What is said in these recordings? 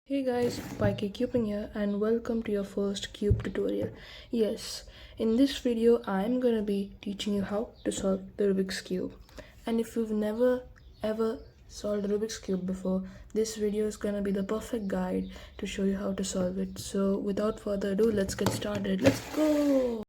Hey guys, Cubing here and welcome to your first cube tutorial. Yes, in this video I'm gonna be teaching you how to solve the Rubik's Cube. And if you've never ever solved the Rubik's Cube before, this video is gonna be the perfect guide to show you how to solve it. So without further ado, let's get started. Let's go!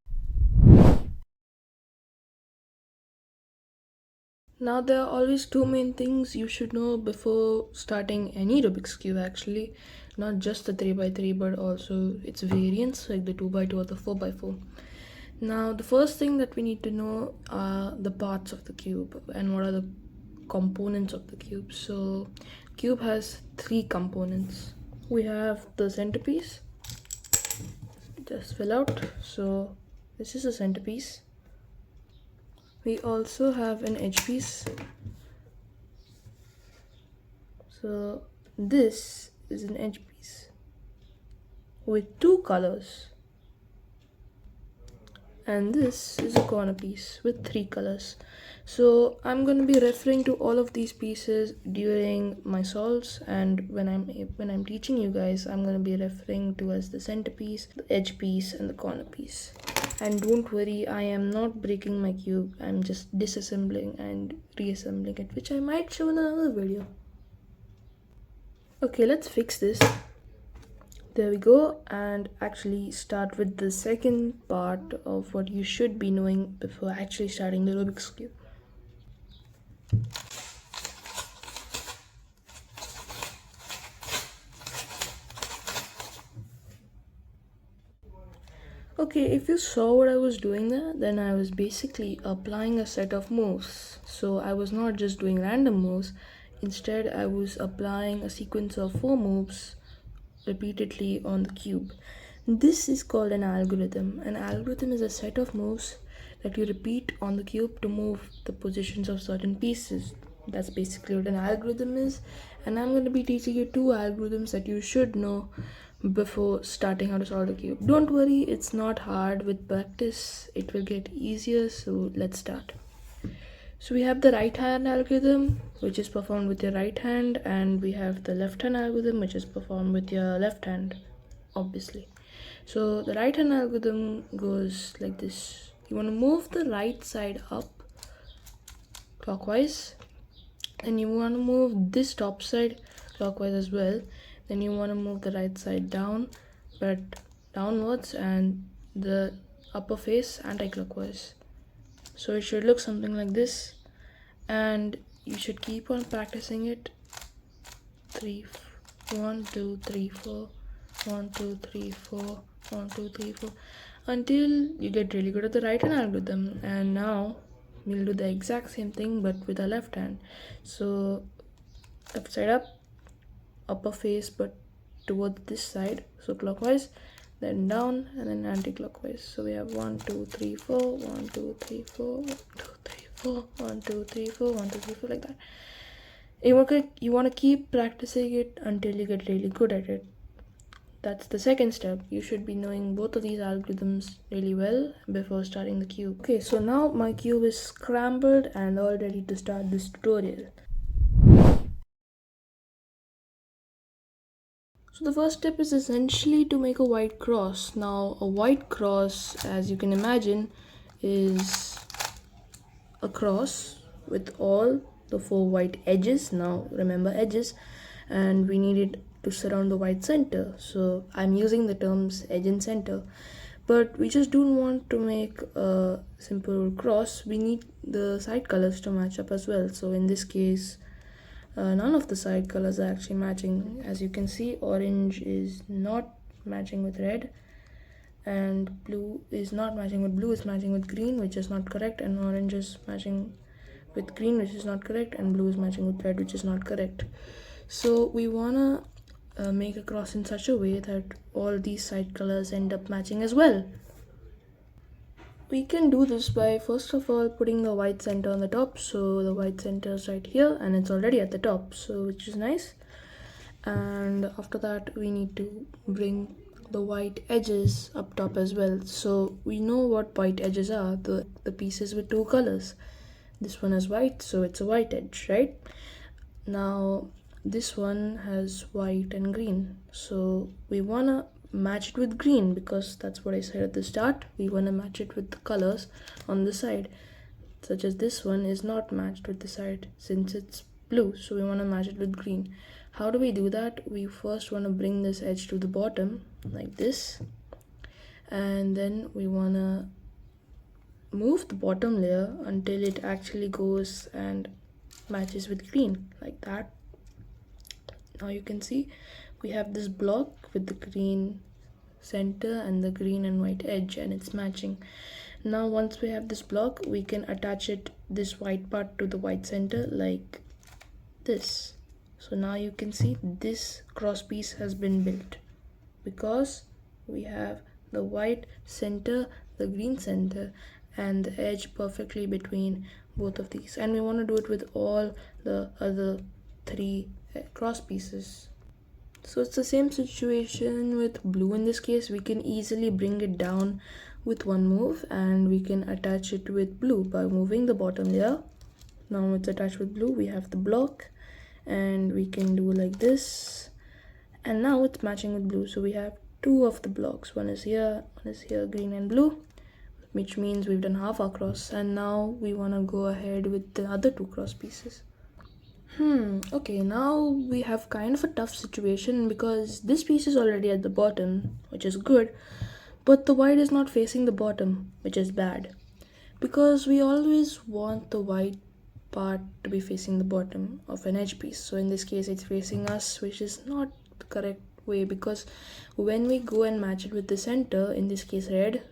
Now, there are always two main things you should know before starting any Rubik's Cube actually. Not just the 3x3 but also its variants like the 2x2 or the 4x4. Now, the first thing that we need to know are the parts of the cube and what are the components of the cube. So, cube has three components. We have the centerpiece, just fill out. So, this is a centerpiece. We also have an edge piece. So this is an edge piece with two colors, and this is a corner piece with three colors. So I'm going to be referring to all of these pieces during my solves, and when I'm teaching you guys, I'm going to be referring to as the centerpiece, the edge piece, and the corner piece. And don't worry, I am not breaking my cube. I'm just disassembling and reassembling it, which I might show in another video. Okay, let's fix this. There we go, and actually start with the second part of what you should be knowing before actually starting the Rubik's Cube. Okay, if you saw what I was doing there, then I was basically applying a set of moves. So I was not just doing random moves, instead I was applying a sequence of 4 moves repeatedly on the cube. This is called an algorithm. An algorithm is a set of moves that you repeat on the cube to move the positions of certain pieces. That's basically what an algorithm is, and I'm going to be teaching you 2 algorithms that you should know before starting how to solve the cube. Don't worry, it's not hard. With practice it will get easier, so let's start. So we have the right hand algorithm, which is performed with your right hand, and we have the left hand algorithm, which is performed with your left hand, obviously. So the right hand algorithm goes like this. You want to move the right side up clockwise, and you want to move this top side clockwise as well. Then you want to move the right side down, but downwards, and the upper face anti-clockwise. So it should look something like this, and you should keep on practicing it. 1 2 3 4 1 2 3 4 1 2 3 4 until you get really good at the right hand algorithm. And now we'll do the exact same thing but with our left hand. So left side up, upper face but towards this side, so clockwise, then down, and then anti-clockwise. So we have 1 2 3 4 1 2 3 4 1 2 3 4 1 2 3 4 1 2 3 4, like that. You want to keep practicing it until you get really good at it. That's the second step. You should be knowing both of these algorithms really well before starting the cube. Okay, so now my cube is scrambled and all ready to start this tutorial. So the first step is essentially to make a white cross. Now a white cross, as you can imagine, is a cross with all the 4 white edges. Now remember edges, and we need it to surround the white center. So I'm using the terms edge and center, but we just don't want to make a simple cross. We need the side colors to match up as well. So in this case, none of the side colors are actually matching. As you can see, orange is not matching with red, and blue is not matching with blue, is matching with green, which is not correct, and orange is matching with green, which is not correct, and blue is matching with red, which is not correct. So we wanna make a cross in such a way that all these side colors end up matching as well. We can do this by first of all putting the white center on the top. So the white center is right here and it's already at the top, so which is nice. And after that we need to bring the white edges up top as well. So we know what white edges are, the pieces with 2 colors. This one is white, so it's a white edge, right? Now this one has white and green, so we want to match it with green because that's what I said at the start. We want to match it with the colors on the side, such as this one is not matched with the side since it's blue, so we want to match it with green. How do we do that? We first want to bring this edge to the bottom like this, and then we want to move the bottom layer until it actually goes and matches with green like that. Now you can see we have this block with the green center and the green and white edge, and it's matching. Now once we have this block, we can attach it, this white part, to the white center like this. So now you can see this cross piece has been built because we have the white center, the green center, and the edge perfectly between both of these. And we want to do it with all the other three cross pieces. So it's the same situation with blue. In this case, we can easily bring it down with one move, and we can attach it with blue by moving the bottom layer. Now it's attached with blue, we have the block, and we can do like this, and now it's matching with blue. So we have two of the blocks, one is here, green and blue, which means we've done half our cross. And now we want to go ahead with the other two cross pieces. Okay, now we have kind of a tough situation because this piece is already at the bottom, which is good, but the white is not facing the bottom, which is bad, because we always want the white part to be facing the bottom of an edge piece. So in this case, it's facing us, which is not the correct way, because when we go and match it with the center, in this case red,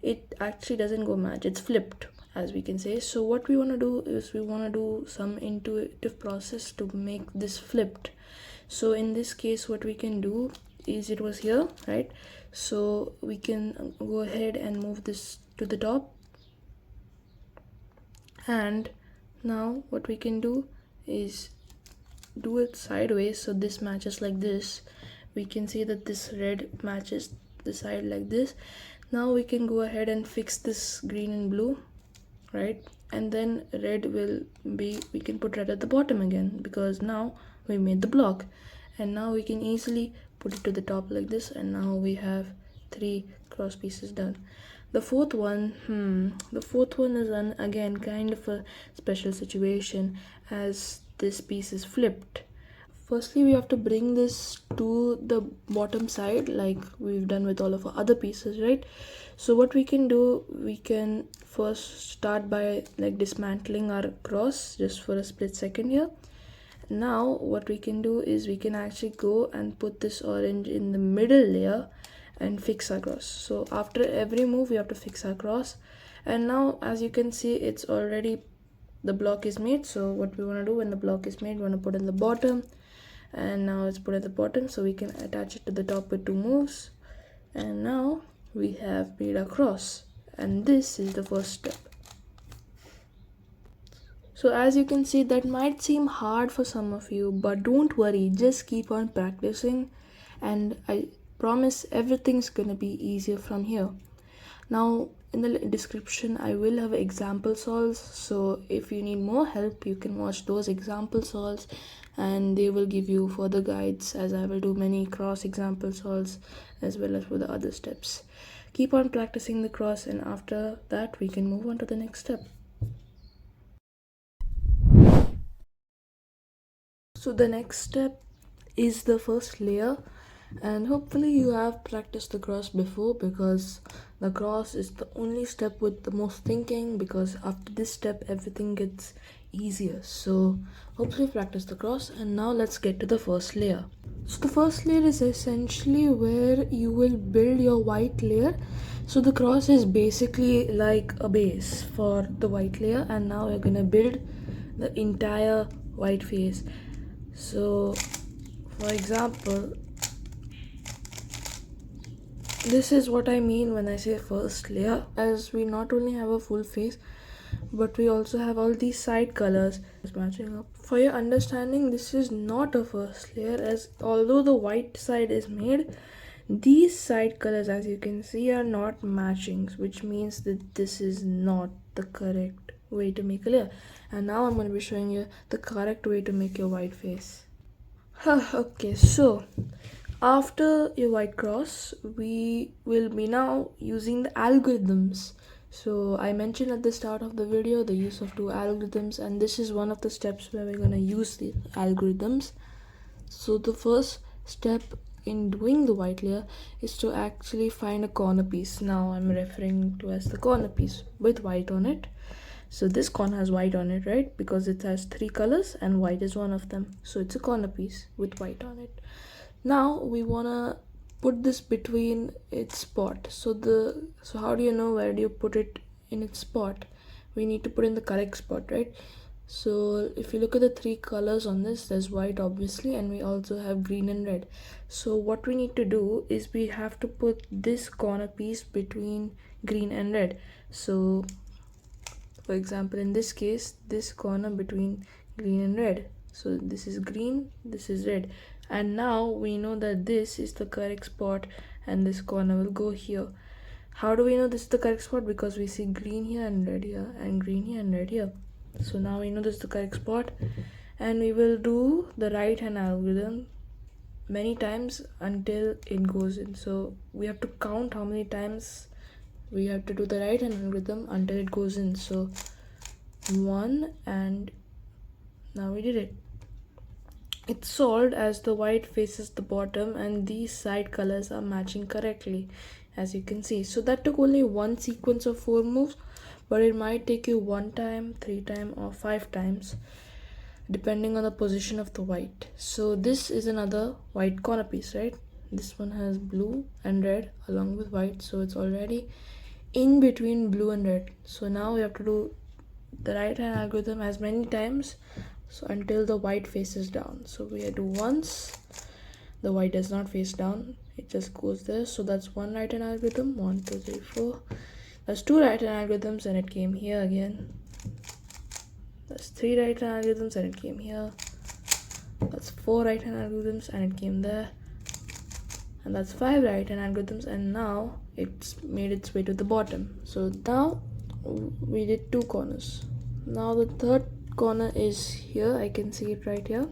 it actually doesn't go match, it's flipped, as we can say. So what we want to do is we want to do some intuitive process to make this flipped. So in this case, what we can do is, it was here, right? So we can go ahead and move this to the top, and now what we can do is do it sideways, so this matches like this. We can see that this red matches the side like this. Now we can go ahead and fix this green and blue, right? And then red will be, we can put red at the bottom again, because now we made the block. And now we can easily put it to the top like this, and now we have three cross pieces done. The fourth one is again kind of a special situation, as this piece is flipped. Firstly, we have to bring this to the bottom side like we've done with all of our other pieces, right? So what we can do, we can first start by like dismantling our cross just for a split second here. Now what we can do is we can actually go and put this orange in the middle layer and fix our cross. So after every move, we have to fix our cross. And now, as you can see, it's already, the block is made. So what we want to do when the block is made, we want to put in the bottom, and now it's put at the bottom, so we can attach it to the top with two moves. And now we have made our cross, and this is the first step. So as you can see, that might seem hard for some of you, but don't worry, just keep on practicing, and I promise everything's gonna be easier from here. Now in the description, I will have example solves, so if you need more help, you can watch those example solves, and they will give you further guides, as I will do many cross example solves as well as for the other steps. Keep on practicing the cross, and after that we can move on to the next step. So the next step is the first layer, and hopefully you have practiced the cross before, because the cross is the only step with the most thinking, because after this step everything gets easier. So hopefully practice the cross, and now let's get to the first layer. So the first layer is essentially where you will build your white layer. So the cross is basically like a base for the white layer, and now we're gonna build the entire white face. So for example, this is what I mean when I say first layer, as we not only have a full face, but we also have all these side colors matching up. For your understanding, this is not a first layer, as although the white side is made, these side colors, as you can see, are not matching, which means that this is not the correct way to make a layer. And now I'm going to be showing you the correct way to make your white face. Okay, so after your white cross, we will be now using the algorithms. So I mentioned at the start of the video the use of two algorithms, and this is one of the steps where we're going to use the algorithms. So the first step in doing the white layer is to actually find a corner piece. Now I'm referring to as the corner piece with white on it. So this corner has white on it, right? Because it has three colors and white is one of them. So it's a corner piece with white on it. Now we wanna put this between its spot. So how do you know where do you put it in its spot? We need to put in the correct spot, right? So if you look at the three colors on this, there's white obviously, and we also have green and red. So what we need to do is we have to put this corner piece between green and red. So for example, in this case, this corner between green and red. So this is green, this is red, and now we know that this is the correct spot and this corner will go here. How do we know this is the correct spot? Because we see green here and red here and green here and red here. So now we know this is the correct spot, and we will do the right hand algorithm many times until it goes in. So we have to count how many times we have to do the right hand algorithm until it goes in. So 1, and now we did it. It's solved as the white faces the bottom and these side colors are matching correctly, as you can see. So that took only one sequence of 4 moves, but it might take you 1 time, 3 times, or 5 times depending on the position of the white. So this is another white corner piece, right? This one has blue and red along with white, so it's already in between blue and red. So now we have to do the right hand algorithm as many times, so until the white faces down. So we do once, the white does not face down, it just goes there. So that's one right hand algorithm. 1 2 3 4. That's two right hand algorithms and it came here again. That's three right hand algorithms and it came here. That's four right hand algorithms and it came there. And that's 5 right hand algorithms, and now it's made its way to the bottom. So now we did 2 corners. Now the third corner is here, I can see it right here.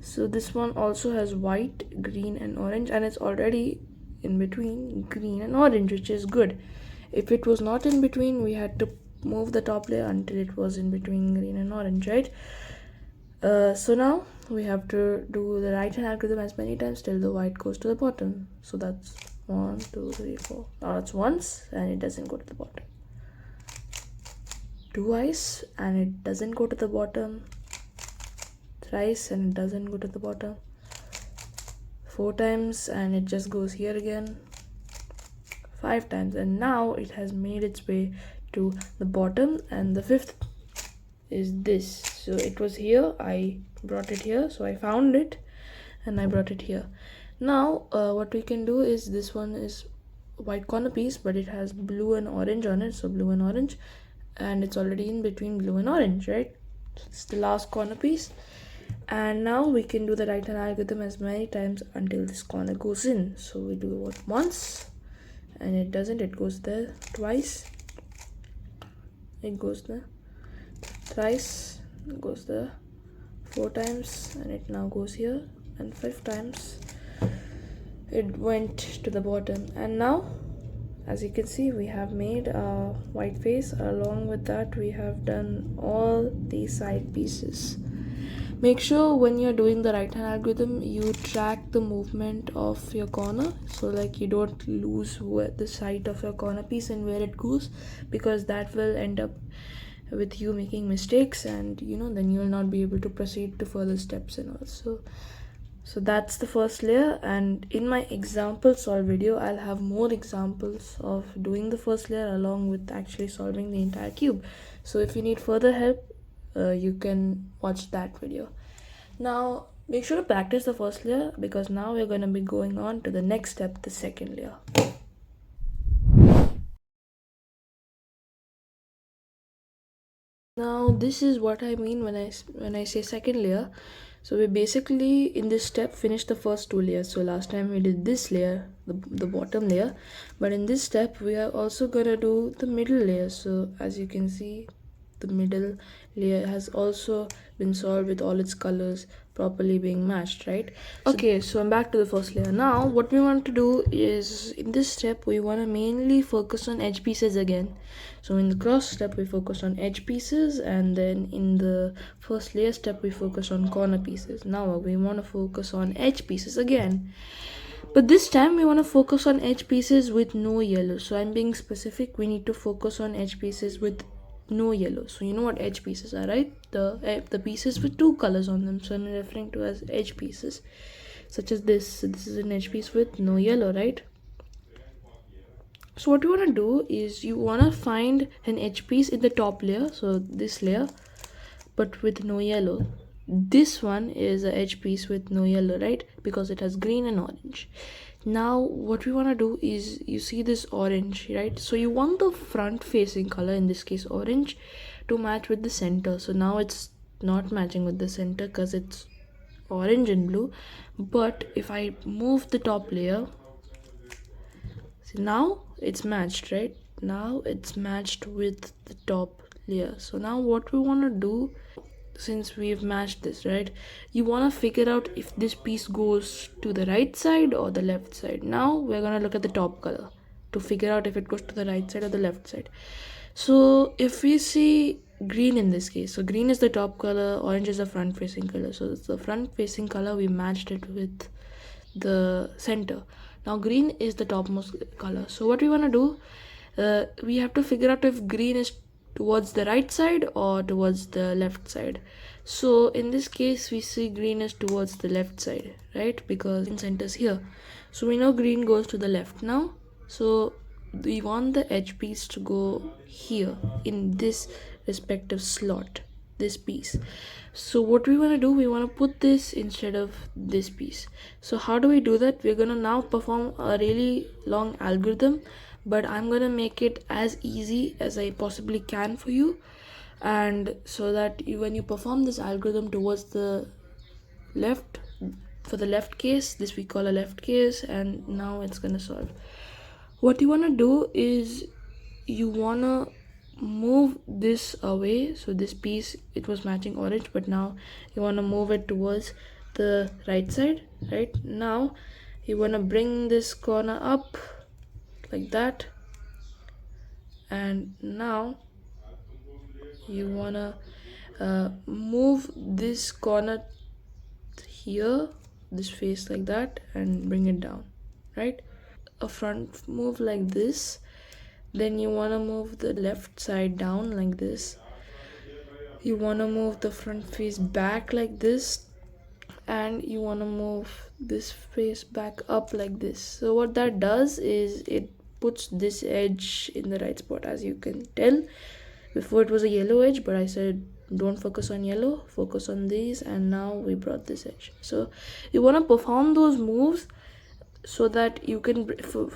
So this one also has white, green and orange, and it's already in between green and orange, which is good. If it was not in between, we had to move the top layer until it was in between green and orange, right? So now we have to do the right hand algorithm as many times till the white goes to the bottom. So that's 1 2 3 4. Now it's once and it doesn't go to the bottom. Twice and it doesn't go to the bottom. Thrice and it doesn't go to the bottom. 4 times and it just goes here again. 5 times, and now it has made its way to the bottom. And the fifth is this. So it was here, I brought it here, so I found it and I brought it here. Now what we can do is, this one is white corner piece, but it has blue and orange on it. So blue and orange, and it's already in between blue and orange, right? So it's the last corner piece. And now we can do the right hand algorithm as many times until this corner goes in. So we do it once and it doesn't, it goes there. Twice, it goes there. Thrice, it goes there. 4 times and it now goes here, and 5 times it went to the bottom. And now, as you can see, we have made a white face. Along with that, we have done all these side pieces. Make sure when you're doing the right hand algorithm, you track the movement of your corner, so like you don't lose where the side of your corner piece and where it goes, because that will end up with you making mistakes, and then you will not be able to proceed to further steps and all. So that's the first layer, and in my example solve video I'll have more examples of doing the first layer along with actually solving the entire cube. So if you need further help, you can watch that video. Now make sure to practice the first layer, because now we're going to be going on to the next step, the second layer. Now this is what I mean when I say second layer. So we basically in this step finished the first 2 layers. So last time we did this layer, the bottom layer, but in this step we are also gonna do the middle layer. So as you can see, the middle layer has also been solved with all its colors properly being matched, right? Okay, so I'm back to the first layer. Now what we want to do is, in this step we want to mainly focus on edge pieces again. So in the cross step we focus on edge pieces, and then in the first layer step we focus on corner pieces. Now we want to focus on edge pieces again, but this time we want to focus on edge pieces with no yellow. So I'm being specific, we need to focus on edge pieces with no yellow. So you know what edge pieces are, right? The pieces with two colors on them. So I'm referring to as edge pieces, such as this. So this is an edge piece with no yellow, right? So what you want to do is you want to find an edge piece in the top layer, so this layer, but with no yellow. This one is an edge piece with no yellow, right? Because it has green and orange. Now what we want to do is, you see this orange, right? So you want the front facing color, in this case orange, to match with the center. So now it's not matching with the center because it's orange and blue. But if I move the top layer, see, now it's matched, right? Now it's matched with the top layer. So now what we want to do, since we've matched this, right, you want to figure out if this piece goes to the right side or the left side. Now we're going to look at the top color to figure out if it goes to the right side or the left side. So if we see green in this case, so green is the top color, orange is the front facing color. So it's the front facing color, we matched it with the center. Now green is the topmost color. So what we want to do, we have to figure out if green is towards the right side or towards the left side. So in this case we see green is towards the left side, right? Because in center is here, so we know green goes to the left now. So we want the edge piece to go here in this respective slot, this piece. So what we want to do, we want to put this instead of this piece. So how do we do that? We're gonna now perform a really long algorithm, but I'm gonna make it as easy as I possibly can for you, and so that when you perform this algorithm towards the left, for the left case, this we call a left case, and now it's gonna solve. What you want to do is, you want to move this away. So this piece, it was matching orange, but now you want to move it towards the right side. Right now you want to bring this corner up like that, and now you want to move this corner here, this face like that, and bring it down, right? A front move like this. Then you want to move the left side down like this. You want to move the front face back like this, and you want to move this face back up like this. So what that does is, it puts this edge in the right spot. As you can tell, before it was a yellow edge, but I said don't focus on yellow, focus on these, and now we brought this edge. So you want to perform those moves so that you can,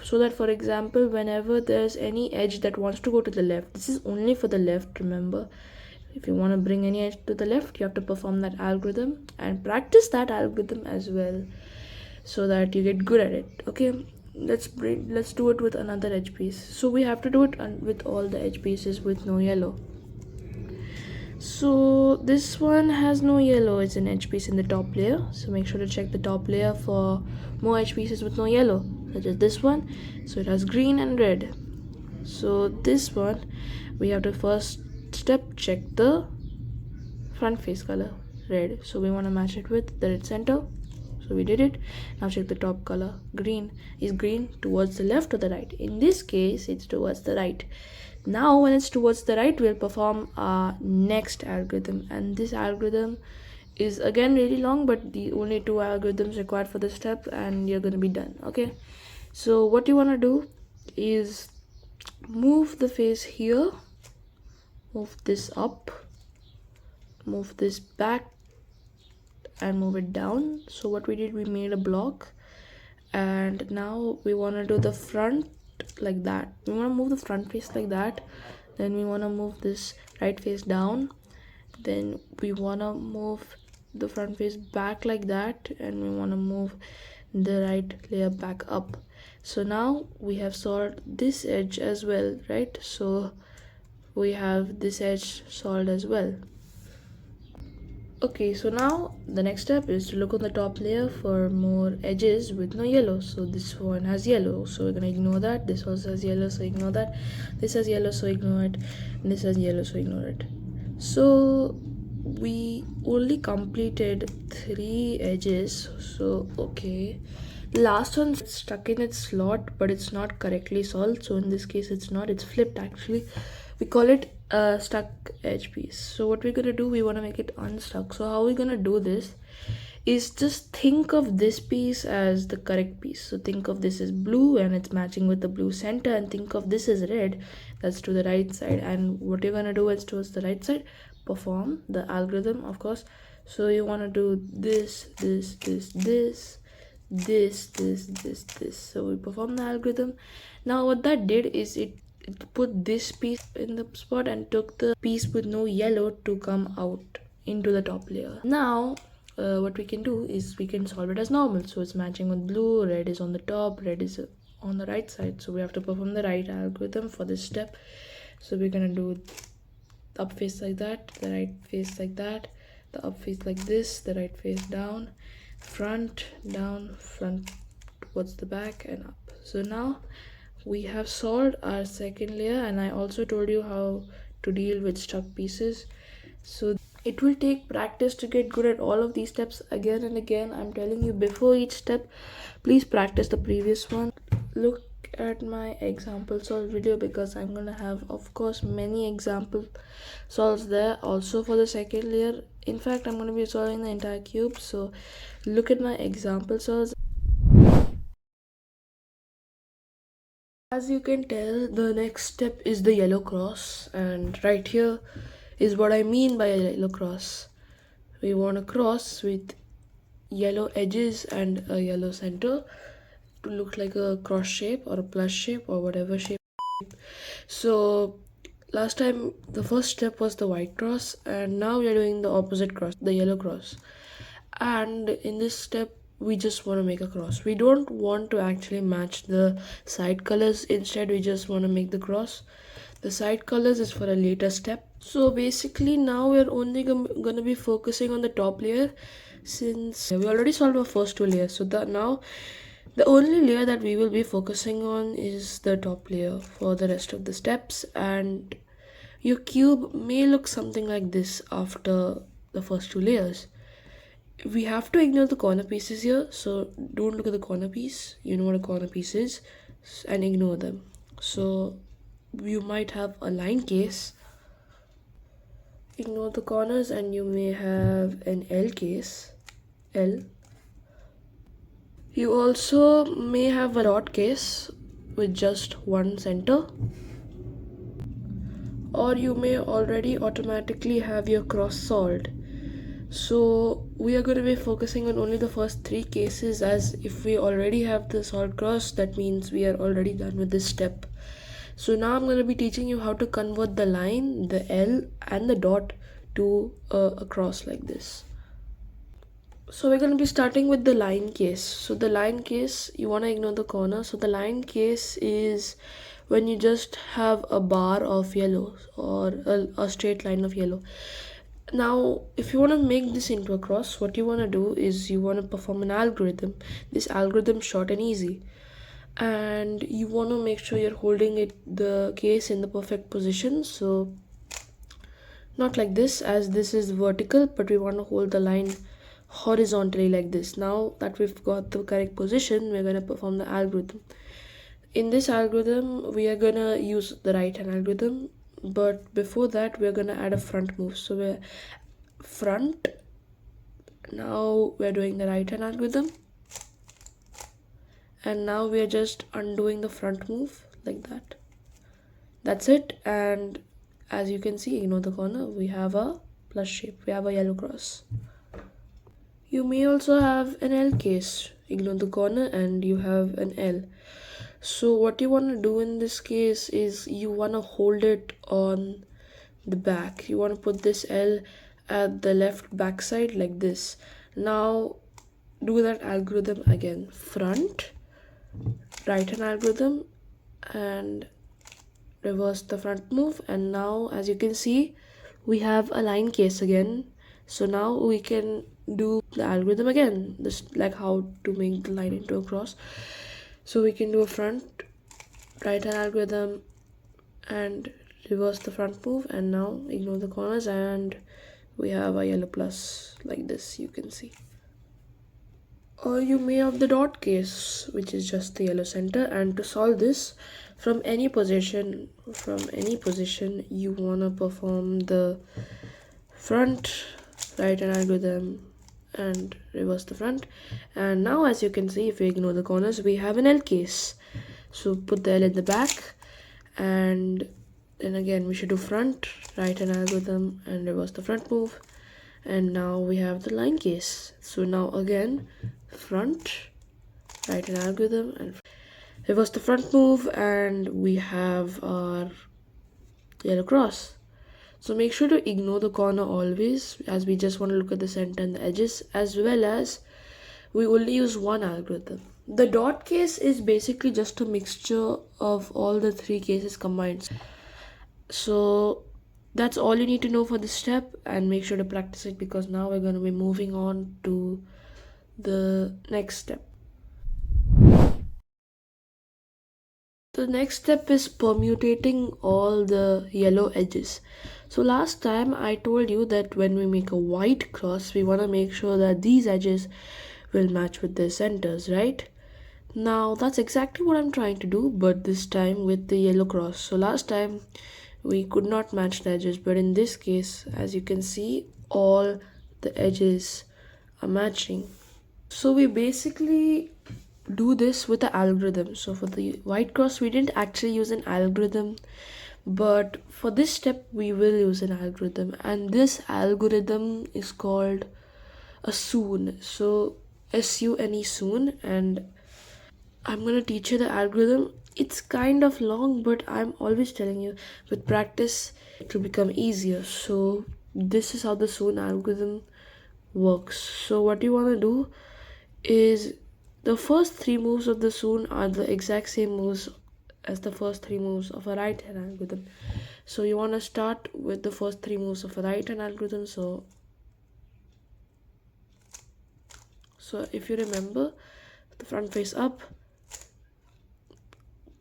so that for example, whenever there's any edge that wants to go to the left, this is only for the left, remember. If you want to bring any edge to the left, you have to perform that algorithm and practice that algorithm as well, so that you get good at it. Okay, let's do it with another edge piece. So we have to do it with all the edge pieces with no yellow. So this one has no yellow, it's an edge piece in the top layer. So make sure to check the top layer for more edge pieces with no yellow, such as this one. So it has green and red. So this one, we have to first step check the front face color, red. So we want to match it with the red center. So we did it. Now check the top color, green. Is green towards the left or the right? In this case, it's towards the right. Now when it's towards the right, we'll perform our next algorithm, and this algorithm is again really long, but the only two algorithms required for this step and you're going to be done. Okay, so what you want to do is move the face here, move this up, move this back, and move it down. So what we did, we made a block, and now we want to do the front like that. We want to move the front face like that, then we want to move this right face down, then we want to move the front face back like that, and we want to move the right layer back up. So now we have solved this edge as well, right? So we have this edge solved as well. Okay, so now the next step is to look on the top layer for more edges with no yellow. So this one has yellow, so we're gonna ignore that. This also has yellow, so ignore that. This has yellow, so ignore it. And this has yellow, so ignore it. So we only completed 3 edges. So okay, the last one's stuck in its slot, but it's not correctly solved. So in this case, it's not. It's flipped actually. We call it a stuck edge piece. So what we're gonna do, we want to make it unstuck. So how we're gonna do this is just think of this piece as the correct piece. So think of this as blue and it's matching with the blue center, and think of this as red, that's to the right side. And what you're gonna do is towards the right side, perform the algorithm, of course. So you want to do this, this. So we perform the algorithm. Now what that did is it put this piece in the spot and took the piece with no yellow to come out into the top layer. Now what we can do is we can solve it as normal. So it's matching with blue, red is on the top, red is on the right side. So we have to perform the right algorithm for this step. So we're gonna do the up face like that, the right face like that, the up face like this, the right face down, front, down, front towards the back, and up. So now we have solved our second layer, and I also told you how to deal with stuck pieces. So it will take practice to get good at all of these steps again and again. I'm telling you, before each step, please practice the previous one. Look at my example solve video, because I'm gonna have, of course, many example solves there also for the second layer. In fact, I'm gonna be solving the entire cube, so look at my example solves. As you can tell, the next step is the yellow cross, and right here is what I mean by a yellow cross. We want a cross with yellow edges and a yellow center to look like a cross shape or a plus shape or whatever shape. So last time the first step was the white cross, and now we are doing the opposite cross, the yellow cross. And in this step we just want to make a cross. We don't want to actually match the side colors, instead we just want to make the cross. The side colors is for a later step. So basically now we're only gonna be focusing on the top layer, since we already solved our first 2 layers. So that now the only layer that we will be focusing on is the top layer for the rest of the steps. And your cube may look something like this after the first 2 layers. We have to ignore the corner pieces here, so don't look at the corner piece. You know what a corner piece is, and ignore them. So you might have a line case, ignore the corners, and you may have an L case, L. You also may have a dot case with just one center, or you may already automatically have your cross solved. So we are going to be focusing on only the first 3 cases, as if we already have the solved cross, that means we are already done with this step. So now I'm going to be teaching you how to convert the line, the L and the dot to a cross like this. So we're going to be starting with the line case. So the line case, you want to ignore the corner. So the line case is when you just have a bar of yellow or a straight line of yellow. Now if you want to make this into a cross, what you want to do is you want to perform an algorithm. This algorithm is short and easy, and you want to make sure you're holding the case in the perfect position. So not like this, as this is vertical, but we want to hold the line horizontally like this. Now that we've got the correct position, we're going to perform the algorithm. In this algorithm we are going to use the right hand algorithm, but before that we're going to add a front move. So we're front, now we're doing the right hand algorithm, and now we are just undoing the front move like that. That's it. And as you can see, ignore the corner, we have a plus shape, we have a yellow cross. You may also have an L case, ignore the corner, and you have an L. So what you want to do in this case is you want to hold it on the back. You want to put this L at the left back side like this. Now do that algorithm again, front, right hand algorithm, and reverse the front move. And now as you can see, we have a line case again. So now we can do the algorithm again, this like how to make the line into a cross. So we can do a front right hand algorithm and reverse the front move, and now ignore the corners, and we have a yellow plus like this, you can see. Or you may have the dot case, which is just the yellow center. And to solve this, from any position you want to perform the front right hand algorithm and reverse the front. And now, as you can see, if we ignore the corners, we have an L case. So put the L in the back, and then again we should do front right hand algorithm and reverse the front move. And now we have the line case. So now again, front right hand algorithm and reverse the front move, and we have our yellow cross. So make sure to ignore the corner always, as we just want to look at the center and the edges, as well as we only use one algorithm. The dot case is basically just a mixture of all the three cases combined. So that's all you need to know for this step, and make sure to practice it, because now we're going to be moving on to the next step. The next step is permutating all the yellow edges. So last time I told you that when we make a white cross, we want to make sure that these edges will match with their centers, right? Now that's exactly what I'm trying to do, but this time with the yellow cross. So last time we could not match the edges, but in this case, as you can see, all the edges are matching. So we basically do this with the algorithm. So for the white cross, we didn't actually use an algorithm, but for this step we will use an algorithm, and this algorithm is called a Sune. So SUNE, Sune. And I'm gonna teach you the algorithm. It's kind of long, but I'm always telling you, with practice it will become easier. So this is how the Sune algorithm works. So what you want to do is, the first three moves of the Sune are the exact same moves as the first three moves of a right hand algorithm. So you want to start with the first three moves of a right hand algorithm. So if you remember, the front face up,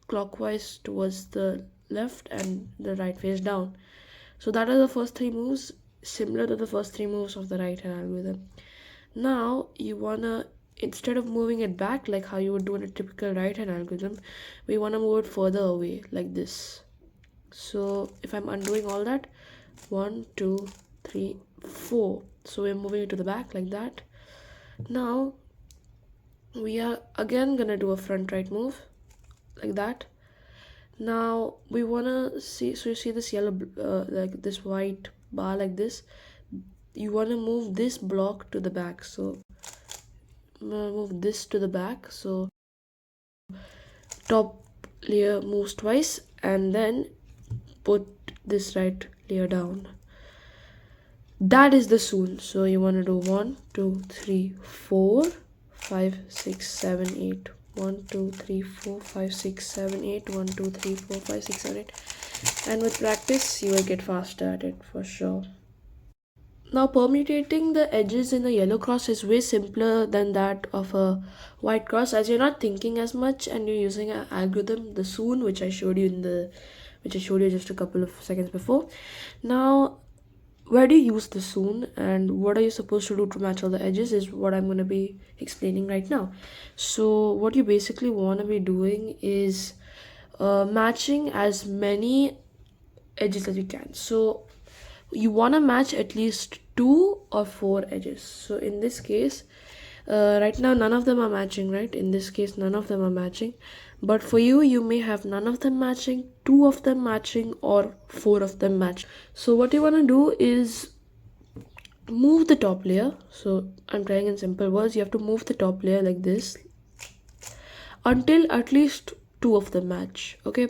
clockwise towards the left, and the right face down. So that are the first three moves, similar to the first three moves of the right hand algorithm. Now you wanna, instead of moving it back like how you would do in a typical right hand algorithm, we wanna move it further away like this. So if I'm undoing all that, 1 2 3 4, so we're moving it to the back like that. Now we are again gonna do a front right move like that. Now we wanna see, so you see this yellow like this white bar like this, you want to move this block to the back. So I'm gonna move this to the back. So top layer moves twice, and then put this right layer down. That is the Sune. So you want to do 1 2 3 4 5 6 7 8, 1 2 3 4 5 6 7 8, 1 2 3 4 5 6 7 8, and with practice you will get faster at it for sure. Now permutating the edges in a yellow cross is way simpler than that of a white cross, as you're not thinking as much and you're using an algorithm, the Sune, which I showed you just a couple of seconds before. Now where do you use the Sune and what are you supposed to do to match all the edges is what I'm going to be explaining right now. So what you basically want to be doing is matching as many edges as you can. So you want to match at least 2 or 4 edges. So in this case, right now none of them are matching, right? In this case none of them are matching, but for you, you may have none of them matching, 2 of them matching, or 4 of them match. So what you want to do is move the top layer. So I'm trying in simple words, you have to move the top layer like this until at least 2 of them match. Okay,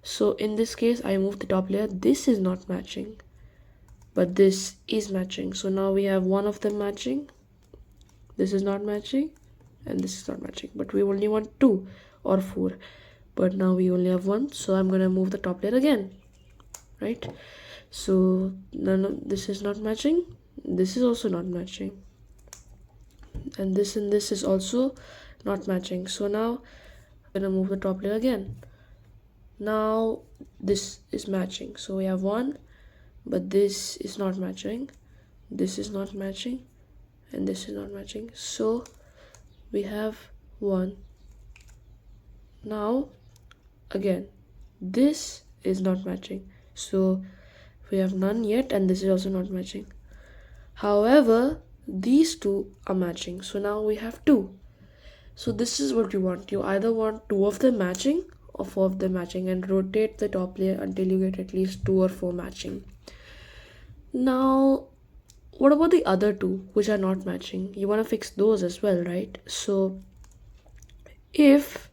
so in this case I move the top layer, this is not matching, but this is matching. So now we have 1 of them matching, this is not matching, and this is not matching, but we only want 2 or 4, but now we only have 1. So I'm gonna move the top layer again, right? So none of this is not matching, this is also not matching, and this is also not matching. So now I'm gonna move the top layer again. Now this is matching, so we have one, but this is not matching, this is not matching, and this is not matching. So we have one. Now again, this is not matching, so we have none yet, and this is also not matching. However, these two are matching, so now we have two. So this is what you want. You either want two of them matching or four of them matching, and rotate the top layer until you get at least 2 or 4 matching. Now, what about the other two which are not matching? You want to fix those as well, right? So if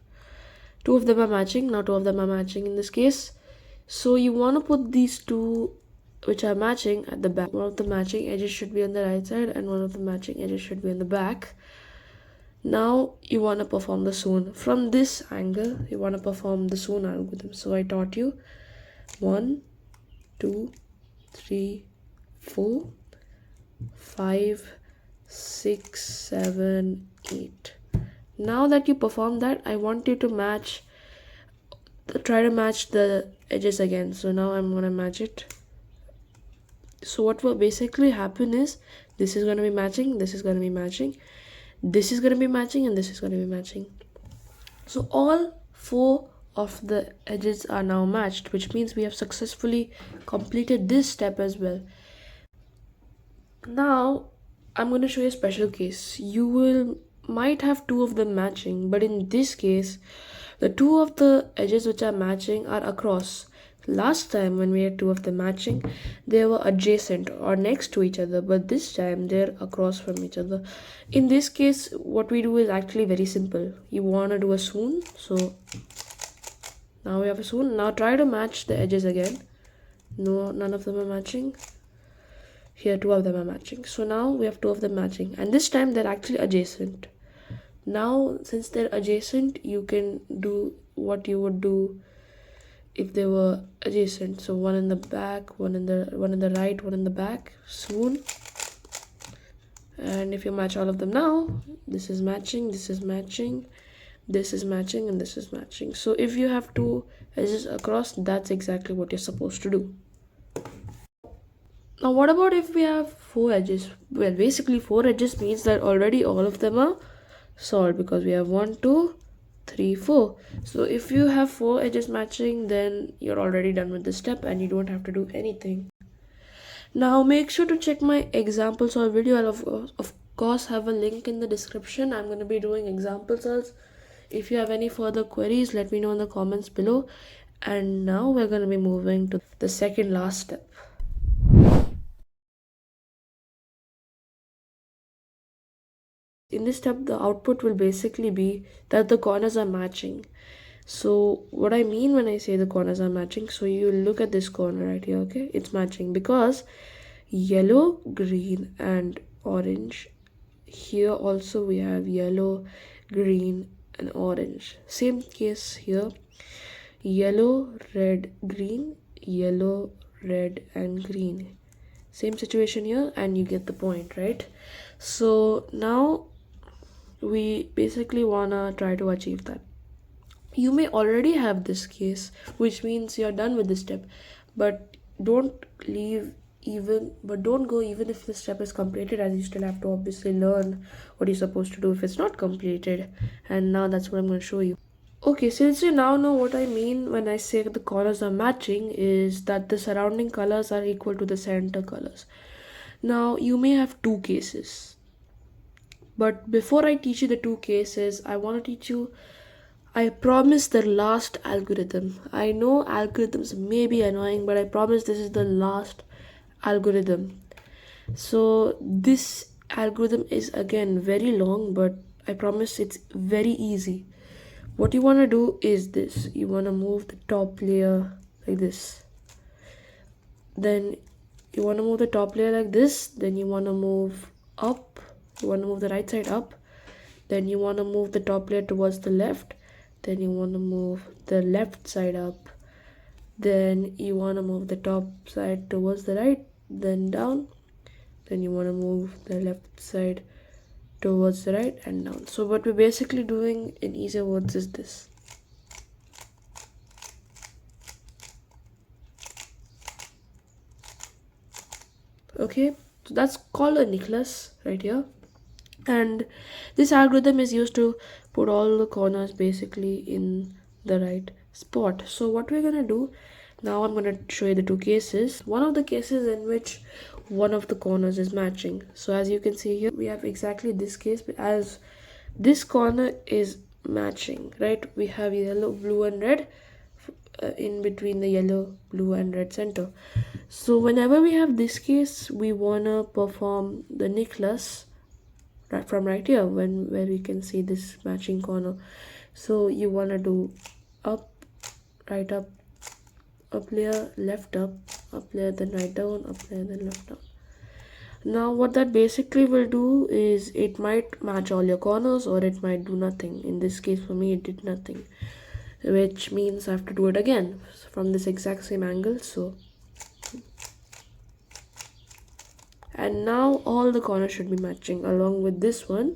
two of them are matching, now two of them are matching in this case, so you want to put these two which are matching at the back. One of the matching edges should be on the right side, and one of the matching edges should be on the back. Now you want to perform the sewn. From this angle, you want to perform the sewn algorithm. So I taught you 1, 2, 3, 4, 5, 6, 7, 8. Now that you perform that, I want you to try to match the edges again. So now I'm going to match it. So what will basically happen is, this is going to be matching, this is going to be matching, this is going to be matching, and this is going to be matching. So all 4 of the edges are now matched, which means we have successfully completed this step as well. Now I'm going to show you a special case. You might have 2 of them matching, but in this case the 2 of the edges which are matching are across. Last time when we had 2 of them matching, they were adjacent or next to each other, but this time they're across from each other. In this case, what we do is actually very simple. You want to do a sewn, so now we have a sewn. Now try to match the edges again. No, none of them are matching. Here 2 of them are matching, so now we have 2 of them matching, and this time they're actually adjacent. Now since they're adjacent, you can do what you would do if they were adjacent. So one in the back, one in the right, one in the back, sewn. And if you match all of them now, this is matching, this is matching, this is matching, and this is matching. So if you have 2 edges across, that's exactly what you're supposed to do. Now what about if we have 4 edges? Well, basically 4 edges means that already all of them are solved, because we have 1, 2, 3, 4. So if you have 4 edges matching, then you're already done with this step and you don't have to do anything. Now make sure to check my example solve video. I'll of course have a link in the description. I'm going to be doing example solves. If you have any further queries, let me know in the comments below. And now we're going to be moving to the second last step. In this step, the output will basically be that the corners are matching. So what I mean when I say the corners are matching, so you look at this corner right here, okay? It's matching because yellow, green, and orange. Here also we have yellow, green, and orange. Same case here. Yellow, red, green, yellow, red, and green. Same situation here, and you get the point, right? So now we basically wanna try to achieve that. You may already have this case, which means you're done with this step, but don't go even if the step is completed, as you still have to obviously learn what you're supposed to do if it's not completed. And now that's what I'm going to show you. Okay, since you now know what I mean when I say the colors are matching, is that the surrounding colors are equal to the center colors. Now you may have 2 cases, but before I teach you the 2 cases, I want to teach you, I promise, the last algorithm. I know algorithms may be annoying, but I promise this is the last algorithm. So this algorithm is again very long, but I promise it's very easy. What you want to do is this. You want to move the top layer like this. Then you want to move the top layer like this. Then you want to move up. You want to move the right side up. Then you want to move the top layer towards the left. Then you want to move the left side up. Then you want to move the top side towards the right. Then down. then you want to move the left side towards the right and down. So what we're basically doing in easier words is this. Okay, so that's called a necklace right here, and this algorithm is used to put all the corners basically in the right spot. So what we're gonna do now, I'm gonna show you the two cases. One of the cases in which one of the corners is matching. So as you can see here, we have exactly this case, but as this corner is matching, right, we have yellow, blue and red in between the yellow, blue and red center. So whenever we have this case, we wanna perform the necklace right from right here, where we can see this matching corner. So you wanna do up, right, up layer, left up layer, then right down, up layer, then left down. Now what that basically will do is it might match all your corners or it might do nothing. In this case for me it did nothing, which means I have to do it again from this exact same angle. So, and now all the corners should be matching along with this one.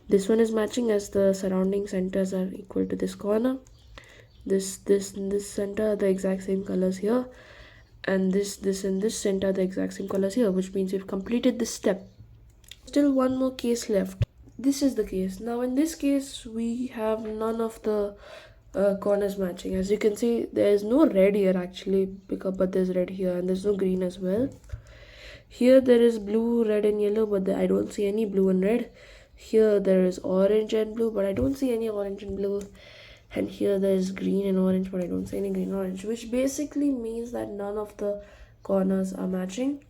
This one is matching as the surrounding centers are equal to this corner. This and this center are the exact same colors here, and this and this center are the exact same colors here, which means we've completed this step. Still one more case left. This is the case. Now in this case we have none of the corners matching. As you can see, there is no red here actually, but there's red here, and there's no green as well. Here there is blue, red and yellow, but I don't see any blue and red. Here there is orange and blue, but I don't see any orange and blue. And here there is green and orange, but I don't see any green and orange, which basically means that none of the corners are matching.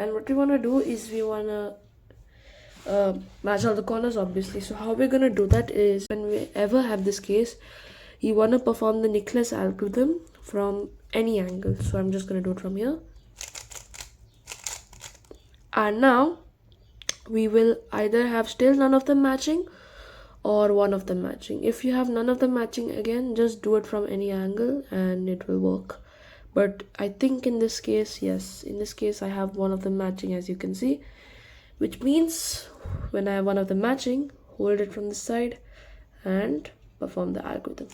And what we want to do is we want to match all the corners, obviously. So how we're going to do that is, when we ever have this case, you want to perform the necklace algorithm from any angle. So I'm just going to do it from here. And now we will either have still none of them matching or one of them matching. If you have none of them matching, again just do it from any angle and it will work. But I think in this case, yes, in this case I have one of them matching, as you can see, which means when I have one of them matching, hold it from the side and perform the algorithm.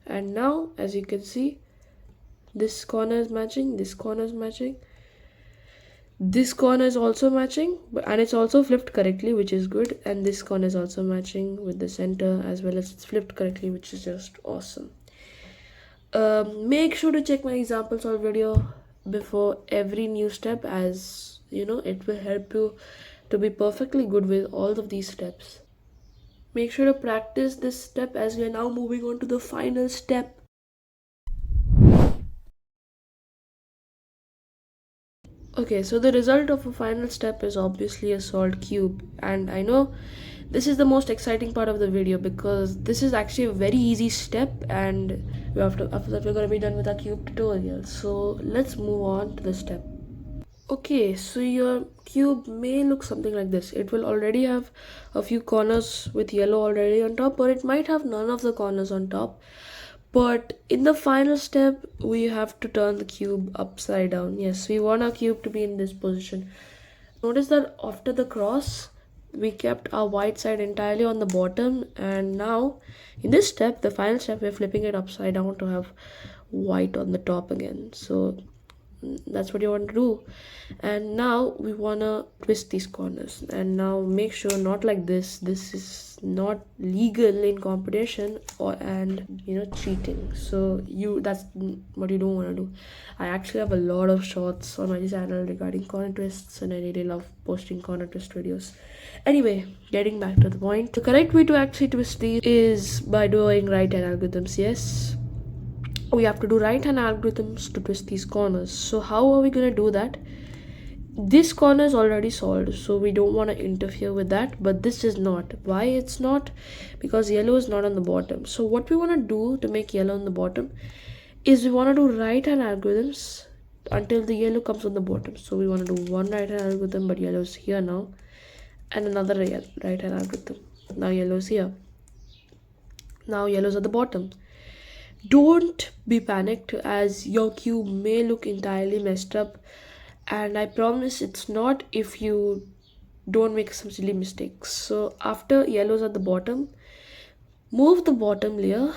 And now as you can see, this corner is matching, this corner is matching, this corner is also matching, and it's also flipped correctly, which is good. And this corner is also matching with the center as well as it's flipped correctly, which is just awesome. Make sure to check my example solve video before every new step, as you know it will help you to be perfectly good with all of these steps. Make sure to practice this step as we are now moving on to the final step. Okay, so the result of a final step is obviously a solved cube, and I know this is the most exciting part of the video because this is actually a very easy step, and after that we're going to be done with our cube tutorial. So let's move on to the step. Okay, so your cube may look something like this. It will already have a few corners with yellow already on top, or it might have none of the corners on top. But in the final step, we have to turn the cube upside down. Yes, we want our cube to be in this position. Notice that after the cross, we kept our white side entirely on the bottom, and now in this step, the final step, we're flipping it upside down to have white on the top again. So that's what you want to do. And now we want to twist these corners, and now make sure not like this. This is not legal in competition and cheating. So that's what you don't want to do. I actually have a lot of shorts on my channel regarding corner twists, and I really love posting corner twist videos. Anyway, getting back to the point, the correct way to actually twist these is by doing right hand algorithms. Yes, we have to do right hand algorithms to twist these corners. So how are we going to do that? This corner is already solved, so we don't want to interfere with that, but this is not. Why it's not? Because yellow is not on the bottom. So what we want to do to make yellow on the bottom is we want to do right hand algorithms until the yellow comes on the bottom. So we want to do one right hand algorithm, but yellow is here now, and another right hand algorithm. Now yellow is here. Now yellow is at the bottom. Don't be panicked as your cube may look entirely messed up, and I promise it's not if you don't make some silly mistakes. So after yellow's at the bottom, move the bottom layer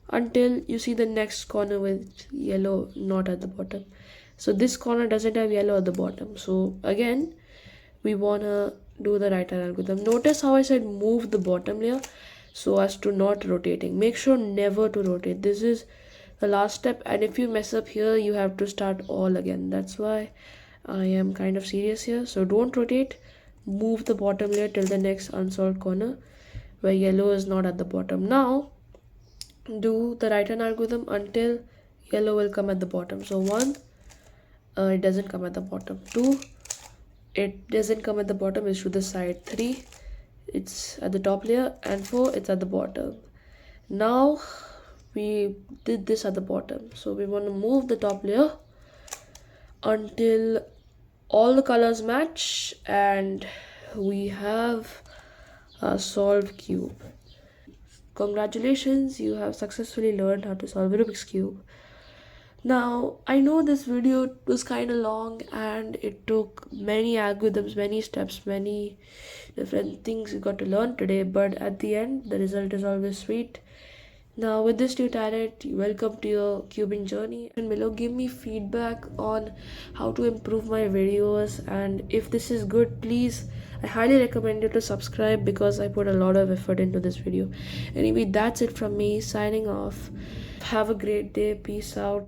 until you see the next corner with yellow not at the bottom. So this corner doesn't have yellow at the bottom. So again, we wanna do the right hand algorithm. Notice how I said move the bottom layer so as to not rotating. Make sure never to rotate. This is the last step, and if you mess up here, you have to start all again. That's why I am kind of serious here. So don't rotate. Move the bottom layer till the next unsolved corner where yellow is not at the bottom. Now do the right hand algorithm until yellow will come at the bottom. So 1, it doesn't come at the bottom. 2, it doesn't come at the bottom, it's to the side. 3, it's at the top layer, and 4, it's at the bottom. Now we did this at the bottom, so we want to move the top layer until all the colors match and we have a solved cube. Congratulations, you have successfully learned how to solve a Rubik's Cube. Now, I know this video was kind of long and it took many algorithms, many steps, many different things you got to learn today, but at the end, the result is always sweet. Now, with this new talent, welcome to your cubing journey. And below, give me feedback on how to improve my videos, and if this is good, please, I highly recommend you to subscribe because I put a lot of effort into this video. Anyway, that's it from me, signing off. Have a great day. Peace out.